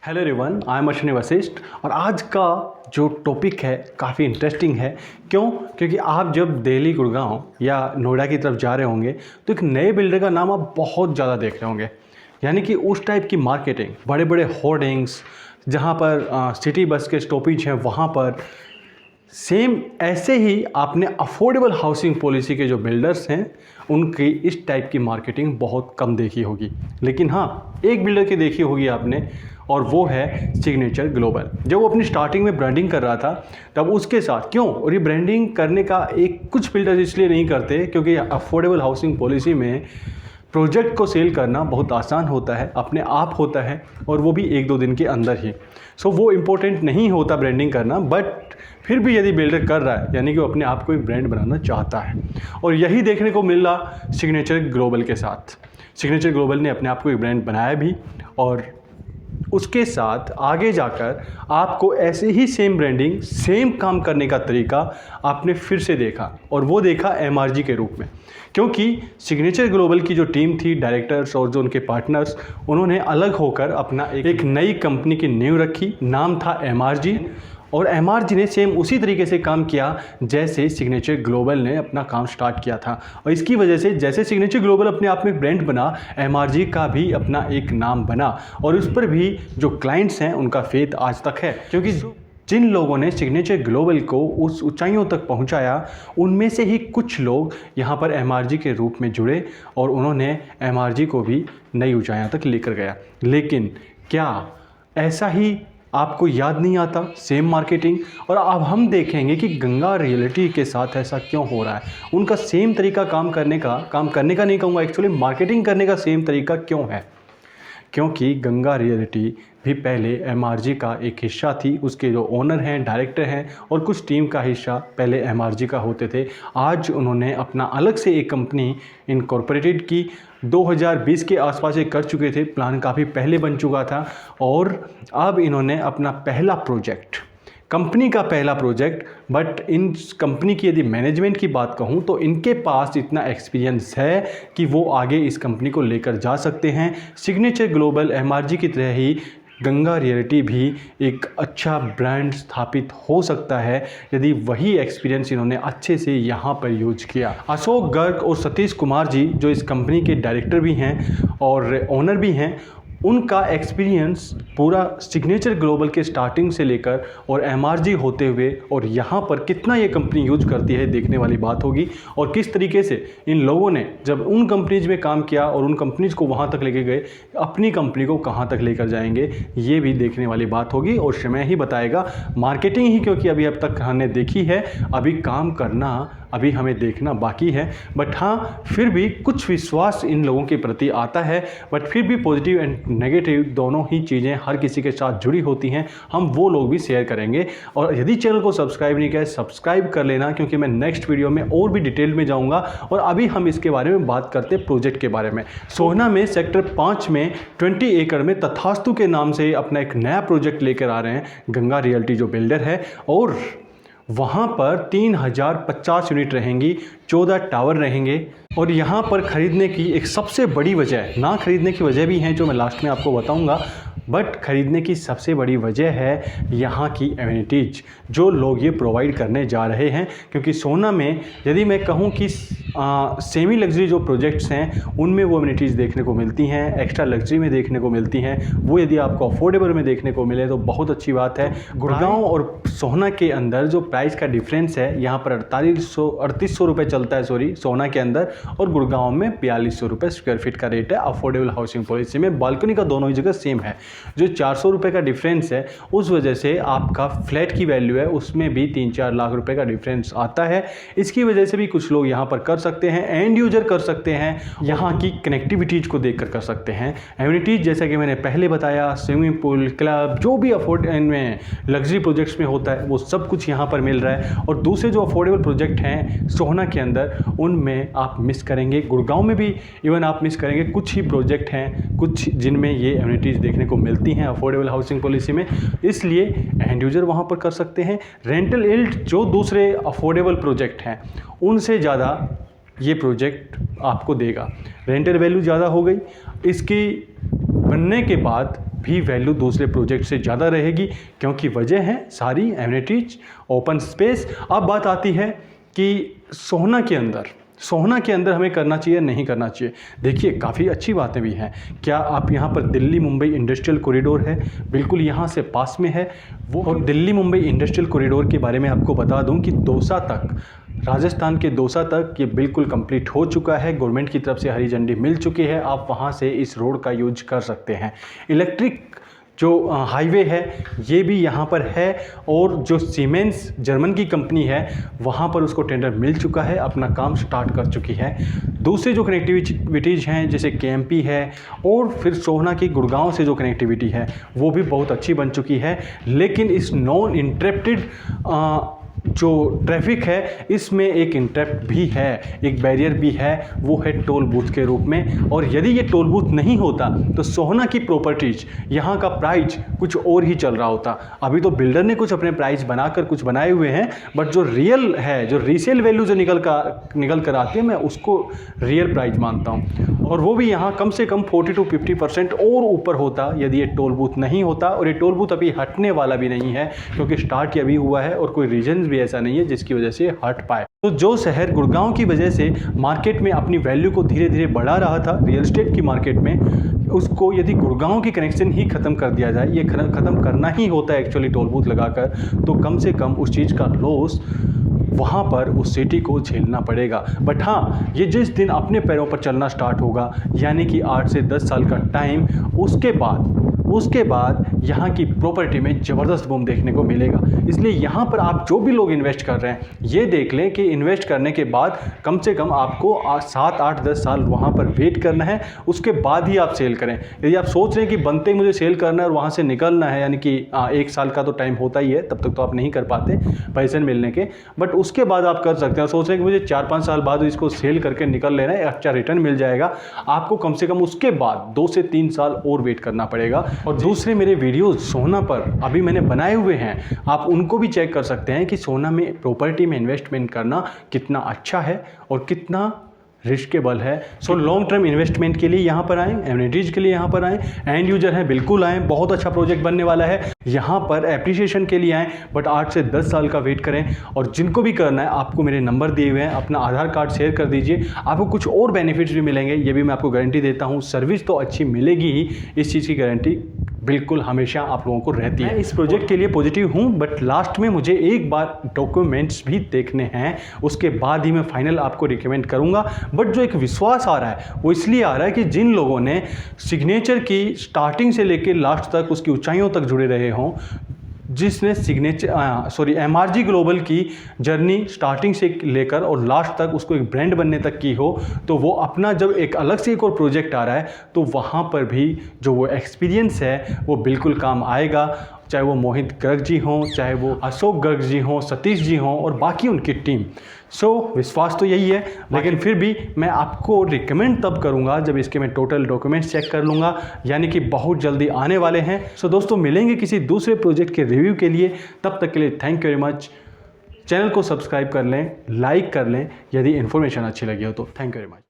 Hello everyone, I am Ashwini Vashishtha और आज का जो टॉपिक है काफ़ी इंटरेस्टिंग है। क्योंकि आप जब दिल्ली, गुड़गांव या नोएडा की तरफ जा रहे होंगे तो एक नए बिल्डर का नाम आप बहुत ज़्यादा देख रहे होंगे। यानी कि उस टाइप की मार्केटिंग, बड़े बड़े होर्डिंग्स, जहाँ पर सिटी बस के स्टॉपेज हैं वहाँ पर सेम ऐसे ही आपने अफोर्डेबल हाउसिंग पॉलिसी के जो बिल्डर्स हैं उनकी इस टाइप की मार्केटिंग बहुत कम देखी होगी। लेकिन हाँ, एक बिल्डर की देखी होगी आपने और वो है सिग्नेचर ग्लोबल। जब वो अपनी स्टार्टिंग में ब्रांडिंग कर रहा था तब उसके साथ क्यों रिब्रांडिंग करने का एक कुछ बिल्डर्स इसलिए नहीं करते क्योंकि अफोर्डेबल हाउसिंग पॉलिसी में प्रोजेक्ट को सेल करना बहुत आसान होता है, अपने आप होता है और वो भी 1-2 दिन के अंदर ही। सो वो इम्पोर्टेंट नहीं होता ब्रांडिंग करना, बट फिर भी यदि बिल्डर कर रहा है यानी कि वो अपने आप को एक ब्रांड बनाना चाहता है। और यही देखने को मिल रहा सिग्नेचर ग्लोबल के साथ। सिग्नेचर ग्लोबल ने अपने आप को एक ब्रांड बनाया भी और उसके साथ आगे जाकर आपको ऐसे ही सेम ब्रांडिंग, सेम काम करने का तरीका आपने फिर से देखा और वो देखा एमआरजी के रूप में। क्योंकि सिग्नेचर ग्लोबल की जो टीम थी, डायरेक्टर्स और जो उनके पार्टनर्स, उन्होंने अलग होकर अपना एक नई कंपनी की नींव रखी। नाम था एमआरजी और एमआरजी ने सेम उसी तरीके से काम किया जैसे सिग्नेचर ग्लोबल ने अपना काम स्टार्ट किया था। और इसकी वजह से जैसे सिग्नेचर ग्लोबल अपने आप में ब्रांड बना, एमआरजी का भी अपना एक नाम बना और उस पर भी जो क्लाइंट्स हैं उनका फेथ आज तक है। क्योंकि जिन लोगों ने सिग्नेचर ग्लोबल को उस ऊंचाइयों तक पहुंचाया, उनमें से ही कुछ लोग यहाँ पर एमआरजी के रूप में जुड़े और उन्होंने एमआरजी को भी नई ऊंचाइयों तक लेकर गया। लेकिन क्या ऐसा ही आपको याद नहीं आता सेम मार्केटिंग? और अब हम देखेंगे कि गंगा रियलिटी के साथ ऐसा क्यों हो रहा है। उनका सेम तरीका काम करने का नहीं कहूँगा, एक्चुअली मार्केटिंग करने का सेम तरीका क्यों है? क्योंकि गंगा रियलिटी भी पहले एमआरजी का एक हिस्सा थी। उसके जो ओनर हैं, डायरेक्टर हैं और कुछ टीम का हिस्सा पहले एमआरजी का होते थे। आज उन्होंने अपना अलग से एक कंपनी इनकॉर्पोरेटेड की। 2020 के आसपास ये कर चुके थे, प्लान काफ़ी पहले बन चुका था और अब इन्होंने अपना पहला प्रोजेक्ट, कंपनी का पहला प्रोजेक्ट, बट इन कंपनी की यदि मैनेजमेंट की बात कहूँ तो इनके पास इतना एक्सपीरियंस है कि वो आगे इस कंपनी को लेकर जा सकते हैं। सिग्नेचर ग्लोबल एमआरजी की तरह ही गंगा रियलिटी भी एक अच्छा ब्रांड स्थापित हो सकता है यदि वही एक्सपीरियंस इन्होंने अच्छे से यहाँ पर यूज किया। अशोक गर्ग और सतीश कुमार जी जो इस कंपनी के डायरेक्टर भी हैं और ओनर भी हैं, उनका एक्सपीरियंस पूरा सिग्नेचर ग्लोबल के स्टार्टिंग से लेकर और एमआरजी होते हुए और यहाँ पर कितना ये कंपनी यूज करती है देखने वाली बात होगी। और किस तरीके से इन लोगों ने जब उन कंपनीज में काम किया और उन कंपनीज को वहाँ तक लेके गए, अपनी कंपनी को कहाँ तक लेकर जाएंगे, ये भी देखने वाली बात होगी और समय ही बताएगा। मार्केटिंग ही क्योंकि अभी अब तक हमने देखी है, अभी काम करना अभी हमें देखना बाकी है। बट हाँ, फिर भी कुछ विश्वास इन लोगों के प्रति आता है। बट फिर भी पॉजिटिव एंड नेगेटिव दोनों ही चीज़ें हर किसी के साथ जुड़ी होती हैं, हम वो लोग भी शेयर करेंगे। और यदि चैनल को सब्सक्राइब नहीं किया है, सब्सक्राइब कर लेना क्योंकि मैं नेक्स्ट वीडियो में और भी डिटेल में जाऊँगा। और अभी हम इसके बारे में बात करते हैं प्रोजेक्ट के बारे में। सोहना में सेक्टर 5 में 20 एकड़ में तथास्तु के नाम से अपना एक नया प्रोजेक्ट लेकर आ रहे हैं गंगा रियलिटी जो बिल्डर है। और वहाँ पर 3050 यूनिट रहेंगी, 14 टावर रहेंगे। और यहाँ पर ख़रीदने की एक सबसे बड़ी वजह, ना ख़रीदने की वजह भी हैं जो मैं लास्ट में आपको बताऊँगा, बट ख़रीदने की सबसे बड़ी वजह है यहाँ की एमिनिटीज़ जो लोग ये प्रोवाइड करने जा रहे हैं। क्योंकि सोहना में यदि मैं कहूँ कि सेमी लग्जरी जो प्रोजेक्ट्स हैं उनमें वो एमिनिटीज़ देखने को मिलती हैं, एक्स्ट्रा लग्जरी में देखने को मिलती हैं। वो यदि आपको अफोर्डेबल में देखने को मिले तो बहुत अच्छी बात है। गुड़गांव और सोहना के अंदर जो प्राइस का डिफरेंस है, यहाँ पर 3800 रुपये चलता है सोहना के अंदर, और गुड़गांव में 4200 रुपये स्क्वायर फीट का रेट है अफोर्डेबल हाउसिंग पॉलिसी में। बालकनी का दोनों ही जगह सेम है। जो 400 रुपये का डिफरेंस है उस वजह से आपका फ्लैट की वैल्यू है उसमें भी 3-4 लाख रुपए का डिफरेंस आता है। इसकी वजह से भी कुछ लोग यहाँ पर कर सकते हैं, एंड यूजर कर सकते हैं, यहाँ की कनेक्टिविटीज़ को देखकर कर सकते हैं। एमिनिटीज़ जैसा कि मैंने पहले बताया, स्विमिंग पूल, क्लब, जो भी अफोर्ड में लग्जरी प्रोजेक्ट्स में होता है वो सब कुछ यहाँ पर मिल रहा है। और दूसरे जो अफोर्डेबल प्रोजेक्ट हैं सोहना के अंदर उनमें आप मिस करेंगे, गुड़गांव में भी इवन आप मिस करेंगे। कुछ ही प्रोजेक्ट हैं कुछ जिनमें ये एमिनिटीज़ देखने को मिलती हैं अफोर्डेबल हाउसिंग पॉलिसी में, इसलिए एंड यूजर वहाँ पर कर सकते हैं। रेंटल यील्ड जो दूसरे अफोर्डेबल प्रोजेक्ट हैं उनसे ज़्यादा ये प्रोजेक्ट आपको देगा। रेंटल वैल्यू ज़्यादा हो गई, इसकी बनने के बाद भी वैल्यू दूसरे प्रोजेक्ट से ज़्यादा रहेगी, क्योंकि वजह है सारी एमिनिटीज, ओपन स्पेस। अब बात आती है कि सोहना के अंदर हमें करना चाहिए नहीं करना चाहिए। देखिए, काफ़ी अच्छी बातें भी हैं। क्या आप यहाँ पर दिल्ली मुंबई इंडस्ट्रियल कॉरिडोर है, बिल्कुल यहाँ से पास में है वो। और दिल्ली मुंबई इंडस्ट्रियल कॉरिडोर के बारे में आपको बता दूँ कि दौसा तक, राजस्थान के दौसा तक ये बिल्कुल कंप्लीट हो चुका है। गवर्नमेंट की तरफ से हरी झंडी मिल चुकी है। आप वहाँ से इस रोड का यूज कर सकते हैं। इलेक्ट्रिक जो हाईवे है ये भी यहाँ पर है, और जो सीमेंस जर्मन की कंपनी है वहाँ पर उसको टेंडर मिल चुका है, अपना काम स्टार्ट कर चुकी है। दूसरे जो कनेक्टिविटीज़ हैं जैसे KMP है, और फिर सोहना की गुड़गांव से जो कनेक्टिविटी है वो भी बहुत अच्छी बन चुकी है। लेकिन इस नॉन इंटरप्टेड जो ट्रैफिक है इसमें एक इंटरप्ट भी है, एक बैरियर भी है, वो है टोल बूथ के रूप में। और यदि ये टोल बूथ नहीं होता तो सोहना की प्रॉपर्टीज यहाँ का प्राइस कुछ और ही चल रहा होता। अभी तो बिल्डर ने कुछ अपने प्राइस बनाकर कुछ बनाए हुए हैं, बट जो रियल है, जो रीसेल वैल्यू जो निकल कर आती है, मैं उसको रियल प्राइस मानता हूँ। और वो भी यहाँ कम से कम 40 to 50% और ऊपर होता यदि ये टोल बूथ नहीं होता। और ये टोल बूथ अभी हटने वाला भी नहीं है, क्योंकि स्टार्ट ही अभी हुआ है और कोई रीजन भी ऐसा नहीं है जिसकी वजह से हट पाए। तो जो शहर गुड़गांव की वजह से मार्केट में अपनी वैल्यू को धीरे धीरे बढ़ा रहा था रियल एस्टेट की मार्केट में, उसको यदि गुड़गांव की कनेक्शन ही ख़त्म कर दिया जाए, ये ख़त्म करना ही होता है एक्चुअली टोल बूथ लगाकर, तो कम से कम उस चीज़ का लॉस वहाँ पर उस सिटी को झेलना पड़ेगा। बट हाँ, ये जिस दिन अपने पैरों पर चलना स्टार्ट होगा, यानी कि 8 से 10 साल का टाइम, उसके बाद यहाँ की प्रॉपर्टी में ज़बरदस्त बूम देखने को मिलेगा। इसलिए यहाँ पर आप जो भी लोग इन्वेस्ट कर रहे हैं, ये देख लें कि इन्वेस्ट करने के बाद कम से कम आपको 7, 8, 10 साल वहाँ पर वेट करना है, उसके बाद ही आप सेल करें। यदि आप सोच रहे हैं कि बनते मुझे सेल करना है और वहाँ से निकलना है, यानी कि 1 साल का तो टाइम होता ही है, तब तक तो आप नहीं कर पाते पैसे मिलने के, बट उसके बाद आप कर सकते हैं। सोच रहे हैं कि मुझे 4-5 साल बाद इसको सेल करके निकल लेना है, अच्छा रिटर्न मिल जाएगा, आपको कम से कम उसके बाद 2 से 3 साल और वेट करना पड़ेगा। और दूसरे मेरे वीडियोस सोना पर अभी मैंने बनाए हुए हैं, आप उनको भी चेक कर सकते हैं कि सोना में प्रॉपर्टी में इन्वेस्टमेंट करना कितना अच्छा है और कितना रिस्केबल है। सो लॉन्ग टर्म इन्वेस्टमेंट के लिए यहाँ पर आएँ, एमिनिटीज़ के लिए यहाँ पर आएँ, एंड यूजर हैं बिल्कुल आएँ, बहुत अच्छा प्रोजेक्ट बनने वाला है। यहाँ पर एप्रिसिएशन के लिए आएँ, बट 8 से 10 साल का वेट करें। और जिनको भी करना है, आपको मेरे नंबर दिए हुए हैं, अपना आधार कार्ड शेयर कर दीजिए, आपको कुछ और बेनिफिट्स भी मिलेंगे, ये भी मैं आपको गारंटी देता हूँ। सर्विस तो अच्छी मिलेगी ही, इस चीज़ की गारंटी बिल्कुल हमेशा आप लोगों को रहती है। इस प्रोजेक्ट के लिए पॉजिटिव हूँ, बट लास्ट में मुझे एक बार डॉक्यूमेंट्स भी देखने हैं, उसके बाद ही मैं फाइनल आपको रिकमेंड करूँगा। बट जो एक विश्वास आ रहा है वो इसलिए आ रहा है कि जिन लोगों ने सिग्नेचर की स्टार्टिंग से लेकर लास्ट तक उसकी ऊंचाइयों तक जुड़े रहे हों, जिसने MRG ग्लोबल की जर्नी स्टार्टिंग से लेकर और लास्ट तक उसको एक ब्रांड बनने तक की हो, तो वो अपना जब एक अलग से एक और प्रोजेक्ट आ रहा है तो वहाँ पर भी जो वो एक्सपीरियंस है वो बिल्कुल काम आएगा। चाहे वो मोहित गर्ग जी हों, चाहे वो अशोक गर्ग जी हों, सतीश जी हों और बाकी उनकी टीम। विश्वास तो यही है, लेकिन फिर भी मैं आपको रिकमेंड तब करूंगा जब इसके मैं टोटल डॉक्यूमेंट्स चेक कर लूँगा, यानी कि बहुत जल्दी आने वाले हैं। दोस्तों, मिलेंगे किसी दूसरे प्रोजेक्ट के रिव्यू के लिए, तब तक के लिए thank you very much. Channel को सब्सक्राइब कर लें, लाइक कर लें यदि इन्फॉर्मेशन अच्छी लगी हो तो। Thank you very much.